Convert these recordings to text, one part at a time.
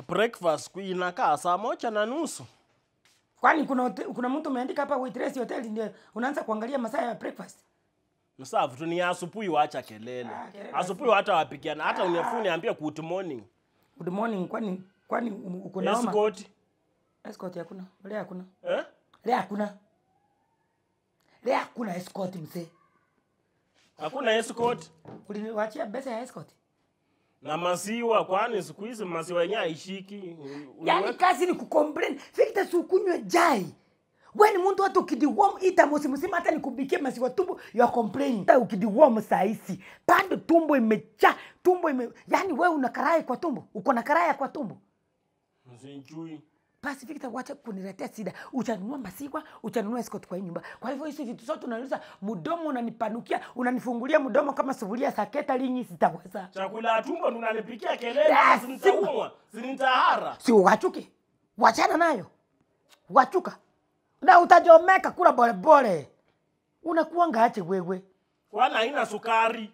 Breakfast inakaa saa 1:30. Kwani kuna mtu umeandika hapa waitress hotel ndio unaanza kuangalia masaa ya breakfast? Msafu tu ni asubuhi waacha kelele. Asubuhi hata wapikiana hata uniafuni niambie good morning. Good morning kwani uko naoma? Escort hakuna. Leo hakuna. Leo hakuna. Leo hakuna escort mzee. Hakuna escort. Uliniwaachia pesa ya escort? Na maziwa kwani siku hizi maziwa yenyewe haishiki. Yaani kazi ni kucomplain. Fikita sukunywe jai. When mtu watu ukidiwarm ita msimu hata nikubikie maziwa tumbo you are complaining. Hata ukidiwarm saa hizi bado tumbo imecha, yaani wewe una karai kwa tumbo. Uko na karai kwa tumbo. Msinjui. Basi Victor wacha kuniletea shida. Utanunua maziwa, utanunua escort kwa nyumba. Kwa hivyo hizi vitu zote unauliza mdomo unanipanukia, unanifungulia mdomo kama sufuria saketa linyi sitaweza. Chakula tumbo unanipikia kelele zinitaumwa, zinitahara. Si wachuke. Wachana nayo. Wachuka. Na utajomeka kula bole. Unakuanga ache wewe. Kwani haina sukari.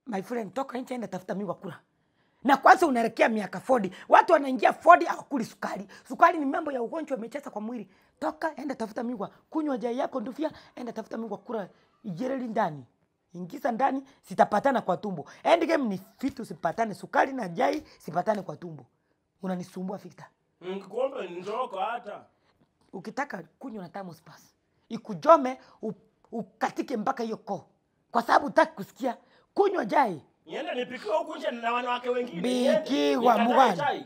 My friend, toka nje enda tafuta miwa kula. Na kwanza unaelekea miaka 40. Watu wanaingia 40 hawakuli sukari. Sukari ni mambo ya ugonjwa umecheza kwa mwili. Toka enda tafuta miwa, kunywa chai yako ndufia, enda tafuta miwa kula ijereli ndani. Ingiza ndani sitapatana kwa tumbo. End game ni vitu sipatane, sukari na chai sipatane kwa tumbo. Unanisumbua Victor. Ngombe ndoko hata. Ukitaka kunywa na thermos pass. Ikujome ukatike mpaka hiyo koo. Kwa sababu hutaki kusikia kunywa chai. Niende nipikiwe huko nje na wanawake wengine. Biki wa mugani.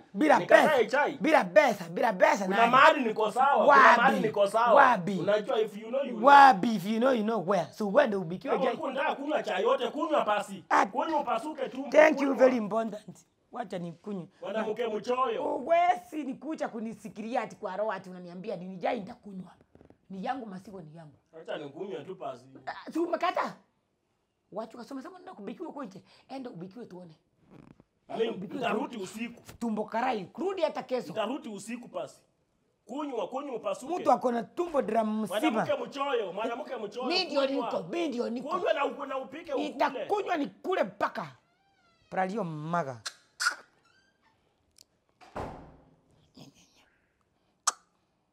Bila pesa. Kuna mahali niko sawa. Kuna mahali niko sawa. Wabi. Unajua if you know you know. Wabi if you know you know where. So wende ubikiwe chai. Unataka kunywa chai yote kunywa pasi. Kunywa upasuke tu. Thank you very important. Wacha nikunywe. Mwanamke mchoyo. Wewe nikuja kunisikiria ati kwa roho ati unaniambia nini chai nitakunywa. Ni yangu masigo ni yangu. Acha nikunywe tu pasi. Si umekata? Watu kasoma sema nenda kubikiwa huko nje. Enda ubikiwe tuone. Nitarudi usiku. Tumbo karai. Kurudi hata kesho. Nitarudi usiku pasi. Kunywa upasuke. Mtu akona tumbo drum msiba. Mwanamke mchoyo. Mimi ndio niko. Kunywa na upike ukule. Nitakunywa nikule mpaka. Pralio maga.